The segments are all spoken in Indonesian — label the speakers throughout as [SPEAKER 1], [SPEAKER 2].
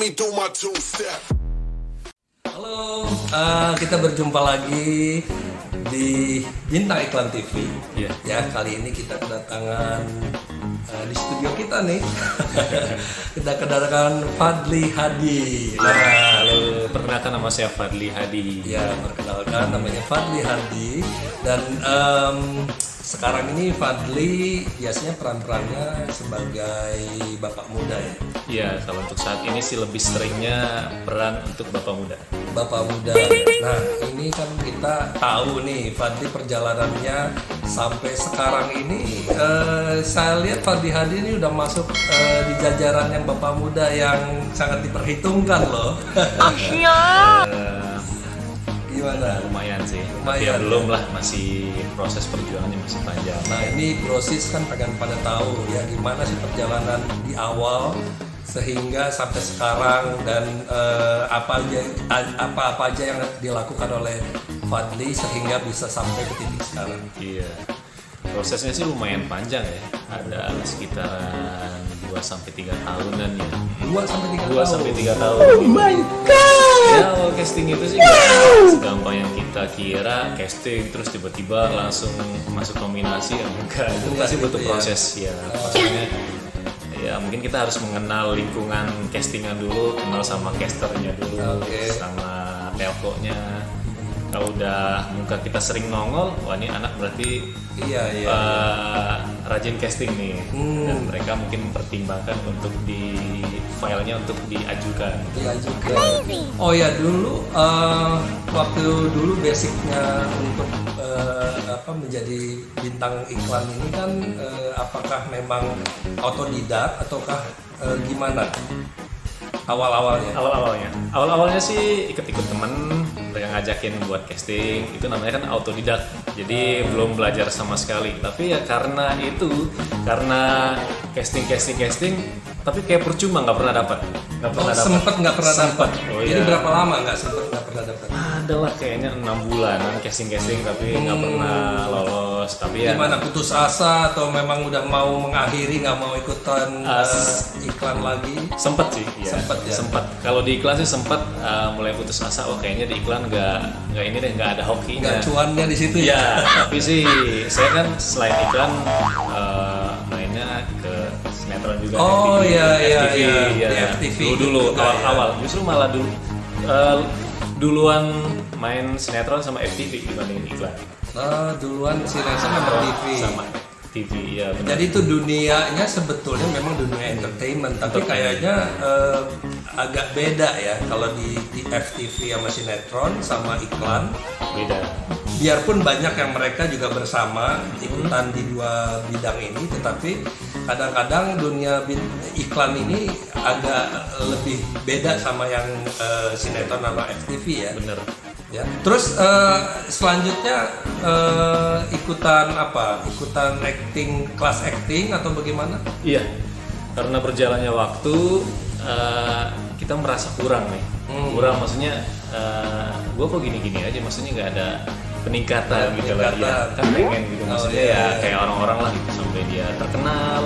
[SPEAKER 1] me do my two step.
[SPEAKER 2] Halo, kita berjumpa lagi di Bintang Iklan TV.
[SPEAKER 3] Iya.
[SPEAKER 2] Ya, kali ini kita kedatangan di studio kita nih. Kita kedatangan Fadli Hadi.
[SPEAKER 3] Halo, perkenalkan nama saya Fadli Hadi.
[SPEAKER 2] Ya, perkenalkan namanya Fadli Hadi. Dan sekarang ini Fadli biasanya peran-perannya sebagai bapak muda ya.
[SPEAKER 3] Iya, kalau untuk saat ini sih lebih seringnya peran untuk bapak muda.
[SPEAKER 2] Bapak muda. Nah, ini kan kita tahu nih Fadli perjalanannya sampai sekarang ini. Saya lihat Fadli Hadi ini udah masuk di jajaran yang bapak muda yang sangat diperhitungkan loh. Gimana?
[SPEAKER 3] Lumayan sih.
[SPEAKER 2] Lumayan,
[SPEAKER 3] Tapi ya
[SPEAKER 2] ya?
[SPEAKER 3] belum lah, masih proses perjuangannya masih panjang.
[SPEAKER 2] Nah, ini brosis kan pengen pada tahu ya gimana sih perjalanan di awal sehingga sampai sekarang dan apa aja yang dilakukan oleh Fadli sehingga bisa sampai ke titik sekarang.
[SPEAKER 3] Iya. Prosesnya sih lumayan panjang ya. Ada sekitaran 2-3 tahunan ya.
[SPEAKER 2] 2-3 tahun.
[SPEAKER 3] 2-3 tahun. Oh my god. Ya, awal casting itu sih nggak segampang yang kita kira. Casting terus tiba-tiba langsung masuk nominasi ya enggak. Itu pasti butuh
[SPEAKER 2] gitu ya.
[SPEAKER 3] proses ya. Maksudnya ya mungkin kita harus mengenal lingkungan castingan dulu, kenal sama casternya dulu,
[SPEAKER 2] Oke.
[SPEAKER 3] sama telkonya. Kalau udah muka kita sering nongol, wah ini anak berarti
[SPEAKER 2] Iya.
[SPEAKER 3] rajin casting nih. Dan mereka mungkin mempertimbangkan untuk di filenya untuk diajukan.
[SPEAKER 2] Iya juga. Oh ya dulu waktu dulu basicnya untuk menjadi bintang iklan ini kan apakah memang otodidak ataukah gimana
[SPEAKER 3] Awal-awalnya sih ikut-ikut temen, mereka ngajakin buat casting, itu namanya kan autodidak, jadi belum belajar sama sekali. Tapi ya karena casting, tapi kayak percuma nggak pernah dapat.
[SPEAKER 2] Sempet nggak pernah dapat.
[SPEAKER 3] Oh,
[SPEAKER 2] Jadi
[SPEAKER 3] iya.
[SPEAKER 2] berapa lama nggak pernah dapat?
[SPEAKER 3] Adalah kayaknya 6 bulanan casting tapi nggak pernah lolos. Tapi ya
[SPEAKER 2] Gimana putus asa atau memang udah mau mengakhiri nggak mau ikutan iklan lagi?
[SPEAKER 3] sempet sih, ya.
[SPEAKER 2] Sempet ya?
[SPEAKER 3] Sempet. Kalau di iklan sih sempet mulai putus asa. Oh kayaknya di iklan nggak ada hokinya.
[SPEAKER 2] Nggak cuannya di situ ya?
[SPEAKER 3] Ya, tapi sih saya kan selain iklan mainnya ke sinetron juga.
[SPEAKER 2] Oh,
[SPEAKER 3] FTV,
[SPEAKER 2] iya,
[SPEAKER 3] FTV,
[SPEAKER 2] iya.
[SPEAKER 3] ya.
[SPEAKER 2] Di FTV
[SPEAKER 3] Dulu
[SPEAKER 2] juga,
[SPEAKER 3] awal. Justru malah duluan main sinetron sama FTV dibandingin iklan.
[SPEAKER 2] Duluan sinetron sama TV.
[SPEAKER 3] Sama TV, ya benar.
[SPEAKER 2] Jadi itu dunianya sebetulnya memang dunia entertainment, tapi kayaknya agak beda ya kalau di FTV sama sinetron sama iklan.
[SPEAKER 3] Beda.
[SPEAKER 2] Biarpun banyak yang mereka juga bersama ikutan di dua bidang ini, tetapi kadang-kadang dunia iklan ini agak lebih beda sama yang sinetron sama FTV ya.
[SPEAKER 3] Bener.
[SPEAKER 2] Ya. Terus selanjutnya ikutan apa? Ikutan acting, kelas acting atau bagaimana?
[SPEAKER 3] Iya, karena berjalannya waktu kita merasa kurang nih. Kurang maksudnya gue kok gini-gini aja, maksudnya nggak ada peningkatan gitu lah ya. Kan pengen gitu maksudnya ya kayak orang-orang lah gitu, sampai dia terkenal,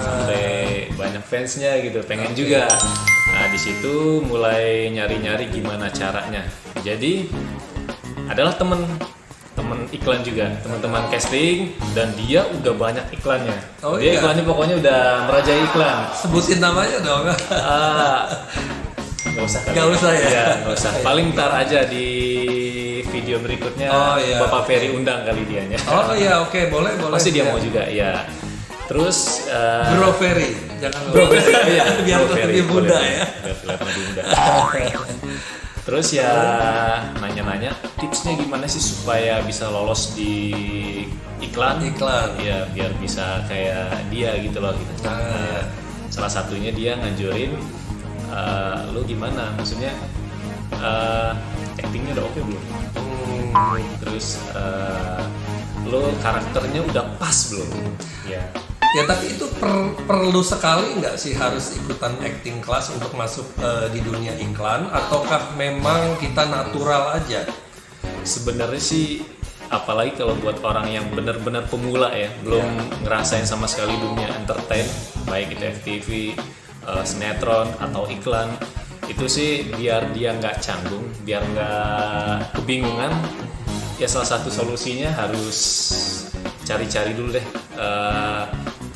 [SPEAKER 3] sampai banyak fansnya gitu, pengen juga. Nah di situ mulai nyari-nyari gimana caranya. Jadi adalah temen iklan juga, teman-teman casting, dan dia udah banyak iklannya.
[SPEAKER 2] Oh, iya?
[SPEAKER 3] Dia iklannya pokoknya udah merajai iklan.
[SPEAKER 2] Sebutin namanya dong.
[SPEAKER 3] Nggak usah kali.
[SPEAKER 2] Nggak usah ya?
[SPEAKER 3] Iya, nggak usah. Paling ntar aja di video berikutnya
[SPEAKER 2] iya.
[SPEAKER 3] Bapak Ferry undang kali dianya.
[SPEAKER 2] Oh iya, oke, boleh.
[SPEAKER 3] Pasti dia
[SPEAKER 2] Ya.
[SPEAKER 3] mau juga, ya. Terus
[SPEAKER 2] Bro Ferry, jangan
[SPEAKER 3] Bro Ferry, iya,
[SPEAKER 2] biar
[SPEAKER 3] Bro Ferry,
[SPEAKER 2] lebih muda
[SPEAKER 3] boleh.
[SPEAKER 2] ya.
[SPEAKER 3] Biar kelihatan lebih muda. Terus ya nanya-nanya tipsnya gimana sih supaya bisa lolos di iklan. Ya biar bisa kayak dia gitu loh gitu. Nah, salah satunya dia ngajurin lo gimana, maksudnya actingnya udah oke belum? Terus lo karakternya udah pas belum? Ya.
[SPEAKER 2] Ya tapi itu perlu sekali nggak sih harus ikutan acting class untuk masuk di dunia iklan, ataukah memang kita natural aja?
[SPEAKER 3] Sebenarnya sih apalagi kalau buat orang yang benar-benar pemula ya, belum ngerasain sama sekali dunia entertain, baik itu FTV, sinetron atau iklan, Itu sih biar dia nggak canggung, biar nggak kebingungan. Ya salah satu solusinya harus cari-cari dulu deh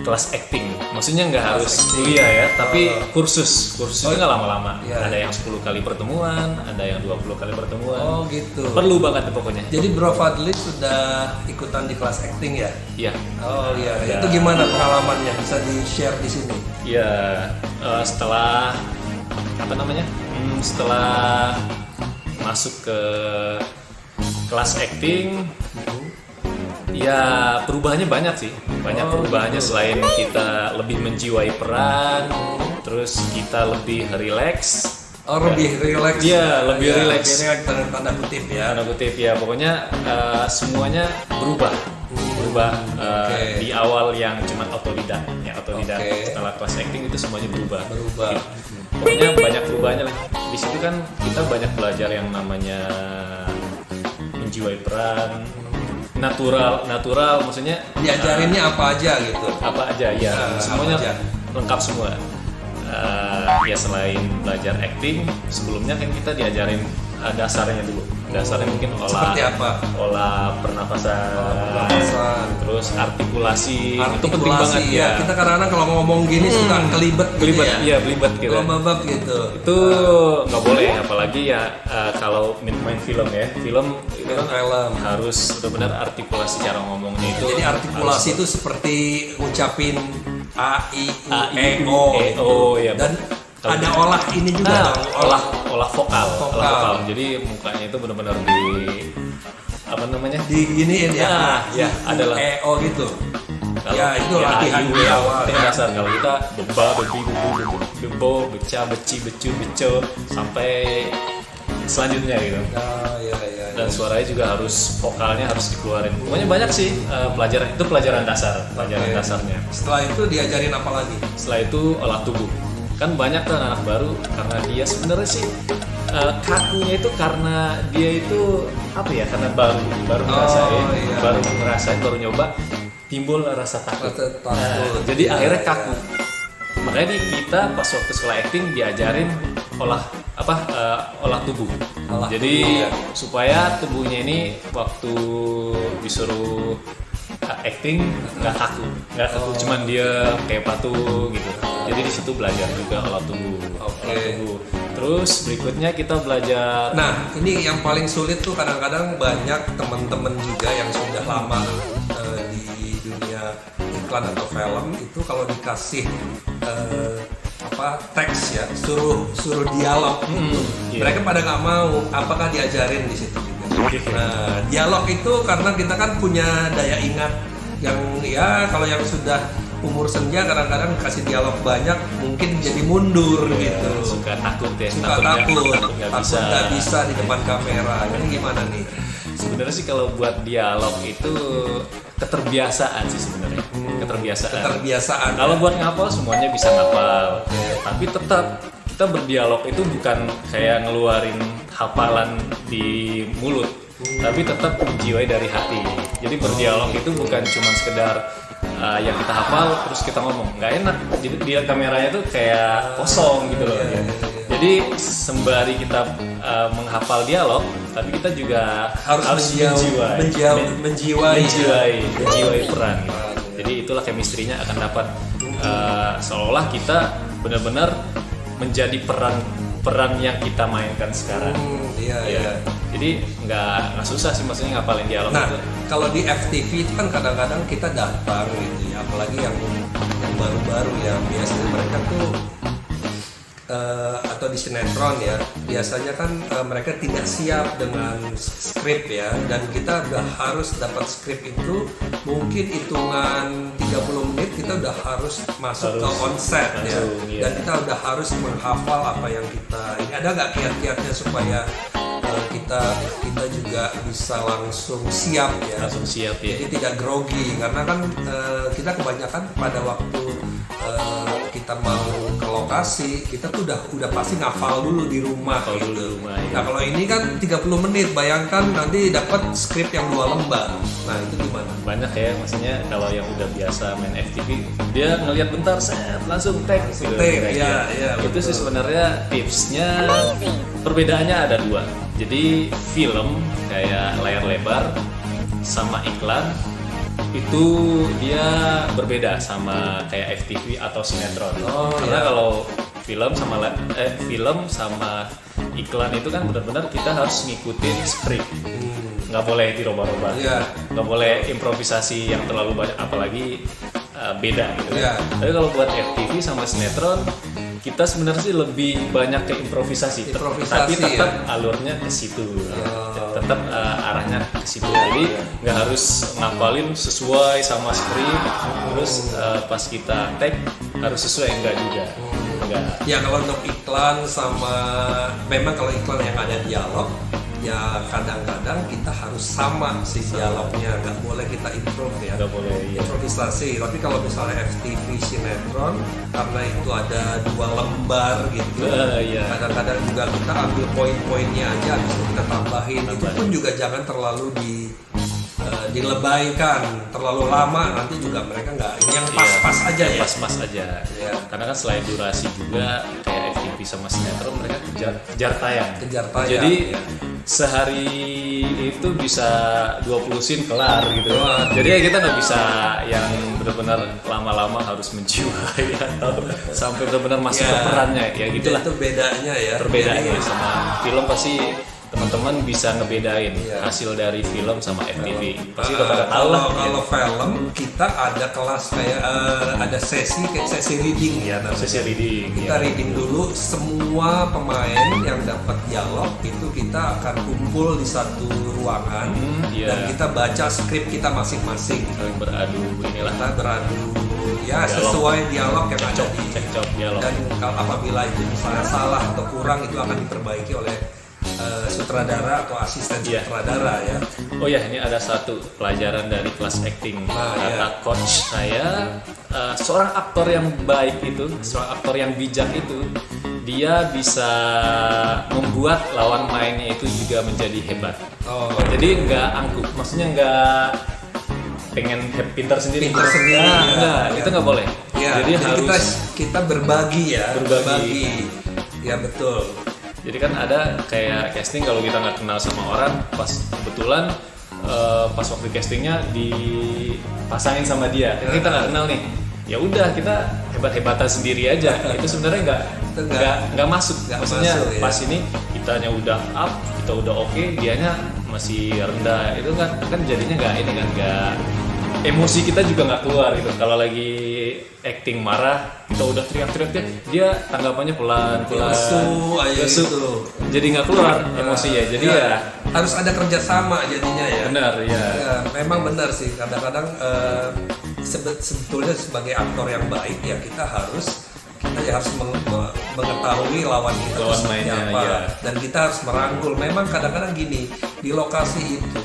[SPEAKER 3] kelas acting. Maksudnya nggak harus kuliah ya, tapi kursusnya nggak lama-lama.
[SPEAKER 2] Iya.
[SPEAKER 3] Ada yang 10 kali pertemuan, ada yang 20 kali pertemuan.
[SPEAKER 2] Oh gitu.
[SPEAKER 3] Perlu banget tuh pokoknya.
[SPEAKER 2] Jadi Bro Fadli sudah ikutan di kelas acting ya?
[SPEAKER 3] Iya.
[SPEAKER 2] Oh iya,
[SPEAKER 3] Ada.
[SPEAKER 2] itu gimana pengalamannya? Bisa di-share di sini?
[SPEAKER 3] Ya, setelah apa namanya? Setelah masuk ke kelas acting, ya perubahannya banyak sih. Banyak perubahannya selain kita lebih menjiwai peran, terus kita lebih relax.
[SPEAKER 2] Oh, lebih rileks.
[SPEAKER 3] Iya, lebih rileks.
[SPEAKER 2] Tanda kutip ya.
[SPEAKER 3] Tanda kutip ya, pokoknya semuanya berubah.
[SPEAKER 2] Oke.
[SPEAKER 3] Di awal yang cuma otodidak,
[SPEAKER 2] Oke.
[SPEAKER 3] setelah kelas acting itu semuanya berubah.
[SPEAKER 2] Berubah.
[SPEAKER 3] Pokoknya banyak perubahannya lah. Di situ kan kita banyak belajar yang namanya menjiwai peran, natural, maksudnya
[SPEAKER 2] Diajarinnya apa aja gitu?
[SPEAKER 3] apa aja ya, semuanya
[SPEAKER 2] apa aja?
[SPEAKER 3] lengkap semua. Ya selain belajar acting, sebelumnya kan kita diajarin dasarnya dulu. Dasarnya mungkin
[SPEAKER 2] Seperti apa?
[SPEAKER 3] olah pernapasan,
[SPEAKER 2] Pernapasan.
[SPEAKER 3] terus artikulasi, itu penting
[SPEAKER 2] Artikulasi
[SPEAKER 3] banget
[SPEAKER 2] ya. Kita kadang-kadang kalau ngomong gini suka kelibet gitu ya.
[SPEAKER 3] Iya belibet gitu.
[SPEAKER 2] Kalau babak gitu.
[SPEAKER 3] Itu nggak boleh, apalagi ya kalau main film ya, film itu kan
[SPEAKER 2] Film.
[SPEAKER 3] harus benar-benar artikulasi cara ngomongnya itu.
[SPEAKER 2] Jadi artikulasi itu seperti ngucapin A, I, U,
[SPEAKER 3] A, I,
[SPEAKER 2] E,
[SPEAKER 3] U,
[SPEAKER 2] O.
[SPEAKER 3] E, O, ya.
[SPEAKER 2] Dan
[SPEAKER 3] Kalau
[SPEAKER 2] ada olah ini juga dong.
[SPEAKER 3] olah vokal.
[SPEAKER 2] Vokal.
[SPEAKER 3] Olah vokal. Jadi mukanya itu benar-benar di apa namanya?
[SPEAKER 2] Di giniin ya.
[SPEAKER 3] Ah,
[SPEAKER 2] A,
[SPEAKER 3] ya,
[SPEAKER 2] I, U,
[SPEAKER 3] adalah.
[SPEAKER 2] E, O gitu.
[SPEAKER 3] Kalau-
[SPEAKER 2] Ya, itu latihan
[SPEAKER 3] AIU
[SPEAKER 2] di
[SPEAKER 3] ya,
[SPEAKER 2] awal.
[SPEAKER 3] itu yang dasar. Kalau kita beba, bebi, bebo, beca, beci, becu, beco sampai selanjutnya gitu.
[SPEAKER 2] Ya.
[SPEAKER 3] Dan suaranya juga harus vokalnya harus dikeluarin. Pokoknya banyak sih pelajaran dasar,
[SPEAKER 2] Oke.
[SPEAKER 3] dasarnya.
[SPEAKER 2] Setelah itu diajarin apa lagi?
[SPEAKER 3] Setelah itu olah tubuh. Kan banyak kan anak baru karena dia sebenarnya sih kakunya itu karena dia itu apa ya? Karena baru ngerasain,
[SPEAKER 2] iya.
[SPEAKER 3] baru nyoba, timbul rasa takut.
[SPEAKER 2] Rasa takut.
[SPEAKER 3] Jadi
[SPEAKER 2] Iya,
[SPEAKER 3] akhirnya
[SPEAKER 2] iya.
[SPEAKER 3] kaku. Makanya kita pas waktu sekolah acting diajarin olah tubuh.
[SPEAKER 2] Olah
[SPEAKER 3] Jadi
[SPEAKER 2] tubuh, ya.
[SPEAKER 3] supaya tubuhnya ini waktu disuruh acting nggak kaku, cuman dia kayak patung gitu. Jadi di situ belajar juga olah tubuh.
[SPEAKER 2] Oke.
[SPEAKER 3] Olah tubuh. Terus berikutnya kita belajar.
[SPEAKER 2] Nah, ini yang paling sulit tuh kadang-kadang banyak teman-teman juga yang sudah lama di dunia iklan atau film itu kalau dikasih teks ya, suruh dialog gitu.
[SPEAKER 3] Iya.
[SPEAKER 2] Mereka pada nggak mau. Apakah diajarin di situ juga? Nah, dialog itu karena kita kan punya daya ingat yang ya kalau yang sudah umur senja kadang-kadang kasih dialog banyak mungkin jadi mundur gitu.
[SPEAKER 3] Suka takut ya,
[SPEAKER 2] Suka takut
[SPEAKER 3] nggak bisa.
[SPEAKER 2] nggak bisa di depan kamera. Ini gimana nih?
[SPEAKER 3] Sebenarnya sih kalau buat dialog itu keterbiasaan sih sebenarnya. Keterbiasaan. Kalau buat ngapal semuanya bisa ngapal. Tapi tetap kita berdialog itu bukan kayak ngeluarin hafalan di mulut, tapi tetap menjiwai dari hati. Jadi berdialog itu bukan cuma sekedar yang kita hafal terus kita ngomong, nggak enak. Jadi dia kameranya tuh kayak kosong gitu loh. Jadi sembari kita menghafal dialog, tapi kita juga harus menjiwai peran. Jadi itulah chemistry-nya akan dapat seolah kita benar-benar menjadi peran yang kita mainkan sekarang.
[SPEAKER 2] Iya.
[SPEAKER 3] Jadi nggak susah sih maksudnya ngapalin dialog
[SPEAKER 2] Nah,
[SPEAKER 3] itu.
[SPEAKER 2] kalau di FTV itu kan kadang-kadang kita datang gitu ya, apalagi yang baru-baru ya, biasanya mereka tuh atau di sinetron ya, biasanya kan mereka tidak siap dengan skrip ya, dan kita udah harus dapat skrip itu mungkin hitungan 30 menit kita udah harus masuk ke onset ya,
[SPEAKER 3] langsung, iya.
[SPEAKER 2] dan kita udah harus menghafal apa yang kita ini. Ada nggak kiat-kiatnya supaya kita juga bisa langsung siap ya,
[SPEAKER 3] Langsung siap ya.
[SPEAKER 2] jadi tidak grogi, karena kan kita kebanyakan pada waktu kita mau ke lokasi, kita tuh udah pasti ngafal dulu di rumah gitu.
[SPEAKER 3] Di rumah, ya.
[SPEAKER 2] Nah kalau ini kan 30 menit, bayangkan nanti dapat skrip yang 2 lembar. Nah itu gimana?
[SPEAKER 3] Banyak ya, maksudnya kalau yang udah biasa main FTV, dia ngelihat bentar, set langsung tag. Gitu,
[SPEAKER 2] Tag, ya,
[SPEAKER 3] itu sih sebenarnya tipsnya. Perbedaannya ada 2. Jadi film kayak layar lebar sama iklan itu dia berbeda sama kayak FTV atau sinetron. Karena kalau film sama iklan itu kan benar-benar kita harus ngikutin skrip. Nggak boleh dirubah-rubah, nggak boleh improvisasi yang terlalu banyak, apalagi beda gitu kan. Tapi kalau buat FTV sama sinetron, kita sebenarnya sih lebih banyak ke improvisasi, tapi tetap alurnya ke situ, tetap arahnya ke situ. Jadi nggak harus ngapalin sesuai sama skrip, terus pas kita tag harus sesuai, enggak juga.
[SPEAKER 2] Ya kalau untuk iklan sama, memang kalau iklan yang ada dialog, ya kadang-kadang kita harus sama si dialognya, nggak boleh kita improve ya,
[SPEAKER 3] nggak boleh
[SPEAKER 2] improvisasi. Tapi kalau misalnya FTV sinetron, karena itu ada 2 lembar gitu, kadang-kadang juga kita ambil poin-poinnya aja, habis itu kita tambahin. Itu pun juga jangan terlalu dilebaikan, terlalu lama, nanti juga mereka nggak, ini yang pas-pas aja ya.
[SPEAKER 3] Pas-pas aja. Karena kan selain durasi juga kayak FTV sama sinetron, mereka kejar tayang. Jadi sehari itu bisa 20 scene kelar gitu. Jadi ya kita nggak bisa yang benar-benar lama-lama harus menjiwai atau sampai benar-benar masuk ke perannya, ya gitulah.
[SPEAKER 2] Itu bedanya ya.
[SPEAKER 3] Perbedaannya sama film pasti teman-teman bisa ngebedain hasil dari film sama FTV. Pasti udah pada tahu lah.
[SPEAKER 2] Kalau film kita ada kelas kayak ada sesi reading ya namanya.
[SPEAKER 3] Sesi reading.
[SPEAKER 2] Kita reading dulu semua pemain yang dapat dialog, itu kita akan kumpul di satu ruangan dan kita baca skrip kita masing-masing.
[SPEAKER 3] Saling beradu inilah.
[SPEAKER 2] Kita beradu ya dialog. Sesuai dialog yang ada di
[SPEAKER 3] cekcok dialog.
[SPEAKER 2] Dan kalau apabila itu misalnya salah atau kurang, itu akan diperbaiki oleh sutradara atau asisten sutradara ya.
[SPEAKER 3] Oh ya, ini ada satu pelajaran dari kelas acting. Kata coach saya, seorang aktor yang baik itu, seorang aktor yang bijak itu, dia bisa membuat lawan mainnya itu juga menjadi hebat. Jadi nggak angkuh, maksudnya nggak pengen pintar sendiri. Itu nggak boleh.
[SPEAKER 2] Jadi harus kita berbagi ya. Berbagi. Ya betul.
[SPEAKER 3] Jadi kan ada kayak casting, kalau kita nggak kenal sama orang, pas kebetulan pas waktu castingnya dipasangin sama dia, kita nggak kenal nih, ya udah kita hebat-hebatan sendiri aja. Itu sebenarnya nggak masuk. Maksudnya pas ini kitanya udah up, kita udah oke, dianya masih rendah, itu kan jadinya nggak emosi kita juga nggak keluar gitu. Kalau lagi acting marah, kita udah teriak-teriak, dia tanggapannya pelan, lesu, jadi nggak keluar emosinya. Jadi ya
[SPEAKER 2] harus ada kerjasama jadinya ya.
[SPEAKER 3] Benar ya.
[SPEAKER 2] Memang benar sih. Kadang-kadang sebetulnya sebagai aktor yang baik ya kita harus mengetahui lawan kita seperti apa, dan kita harus merangkul. Memang kadang-kadang gini, di lokasi itu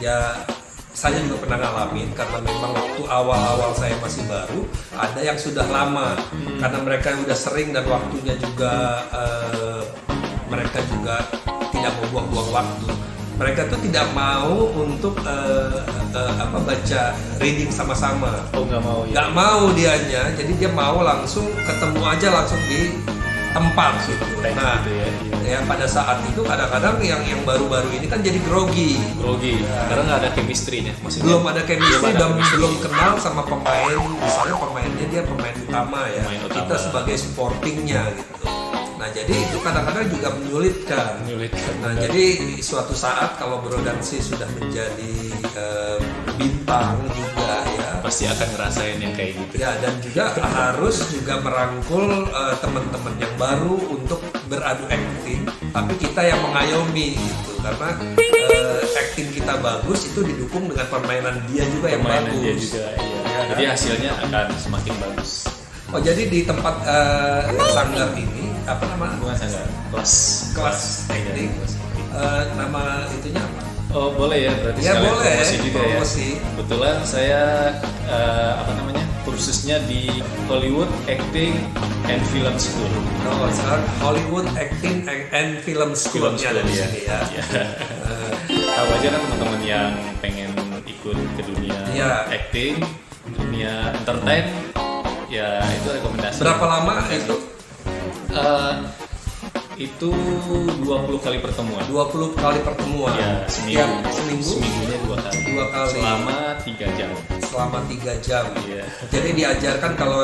[SPEAKER 2] ya saya juga pernah ngalamin, karena memang waktu awal-awal saya masih baru, ada yang sudah lama karena mereka udah sering dan waktunya juga mereka juga tidak mau buang-buang waktu. Mereka tuh tidak mau untuk baca reading sama-sama.
[SPEAKER 3] Nggak mau ya?
[SPEAKER 2] Nggak mau dianya, jadi dia mau langsung ketemu aja langsung di tempat gitu. Nah, ya pada saat itu kadang-kadang yang baru-baru ini kan jadi grogi,
[SPEAKER 3] karena nggak ada chemistry-nya. Maksudnya
[SPEAKER 2] belum ada chemistry dan belum kenal sama pemain. Misalnya pemainnya dia pemain utama ya, kita sebagai supportingnya gitu. Nah jadi itu kadang-kadang juga menyulitkan. Nah jadi suatu saat kalau Bro Dansi sudah menjadi bintang juga ya,
[SPEAKER 3] pasti akan ngerasain yang kayak gitu.
[SPEAKER 2] Ya, dan juga harus juga merangkul teman-teman yang baru untuk beradu acting, tapi kita yang mengayomi gitu, karena acting kita bagus itu didukung dengan permainan dia juga yang bagus.
[SPEAKER 3] Dia juga, iya. Jadi hasilnya akan semakin bagus.
[SPEAKER 2] Oh jadi di tempat sanggar ini apa nama?
[SPEAKER 3] Bukan sanggar,
[SPEAKER 2] kelas acting. Nama itunya apa?
[SPEAKER 3] Oh boleh ya, berarti
[SPEAKER 2] ya boleh
[SPEAKER 3] promosi juga
[SPEAKER 2] promosi.
[SPEAKER 3] Ya. Kebetulan saya kursusnya di Hollywood Acting and Film School.
[SPEAKER 2] Oh, sekarang Hollywood Acting and Film School ada di sini ya.
[SPEAKER 3] Tahu aja kan teman-teman yang pengen ikut ke dunia acting, dunia entertain, ya itu rekomendasi.
[SPEAKER 2] Berapa lama itu?
[SPEAKER 3] Itu 20 kali pertemuan.
[SPEAKER 2] 20 kali pertemuan.
[SPEAKER 3] Ya, seminggu. Seminggunya 2 kali.
[SPEAKER 2] 2 kali.
[SPEAKER 3] Selama 3 jam.
[SPEAKER 2] Selama 3 jam.
[SPEAKER 3] Iya.
[SPEAKER 2] Jadi diajarkan kalau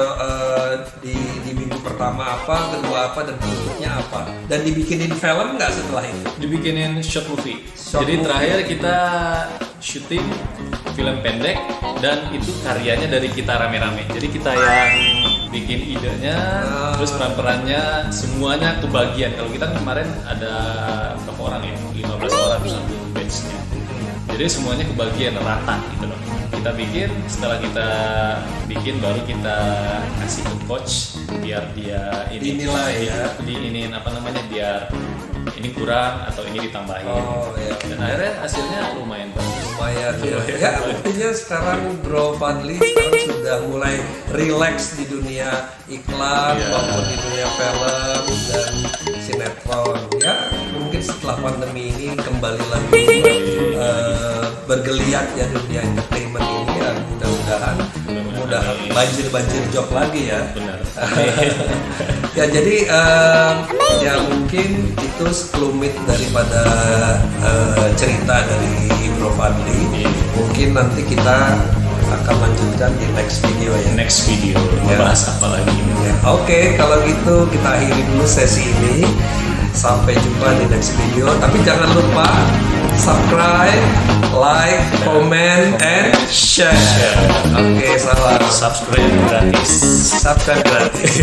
[SPEAKER 2] di minggu pertama apa, kedua apa, dan berikutnya apa. Dan dibikinin film nggak setelah itu?
[SPEAKER 3] Dibikinin short movie. Jadi terakhir kita syuting film pendek dan itu karyanya dari kita rame-rame. Jadi kita yang bikin idenya, terus peran-perannya semuanya kebagian. Kalau kita kemarin ada berapa orang ya? 15 orang satu batch-nya. Jadi semuanya kebagian rata gitu loh. Kita bikin, setelah kita bikin baru kita kasih ke coach biar dia
[SPEAKER 2] dinilai ya.
[SPEAKER 3] Diinin apa namanya biar ini kurang atau ini ditambahin.
[SPEAKER 2] Oh, iya.
[SPEAKER 3] Dan akhirnya hasilnya lumayan bagus.
[SPEAKER 2] Lumayan ya. Ya, artinya sekarang Bro Fadli sekarang sudah mulai relax di dunia iklan maupun di dunia film dan sinetron. Ya, mungkin setelah pandemi ini kembali lagi bergeliat ya dunia entertainment ini ya, mudah-mudahan banjir job lagi ya.
[SPEAKER 3] Benar.
[SPEAKER 2] Ya jadi ya mungkin itu sekelumit daripada cerita dari Bro Fadli. Mungkin nanti kita akan lanjutkan di next video ya.
[SPEAKER 3] Next video membahas apa lagi?
[SPEAKER 2] Ya, Oke, kalau gitu kita akhiri dulu sesi ini. Sampai jumpa di next video. Tapi jangan lupa subscribe, like, comment, and share. Oke, salam.
[SPEAKER 3] Subscribe gratis.
[SPEAKER 2] Subscribe gratis.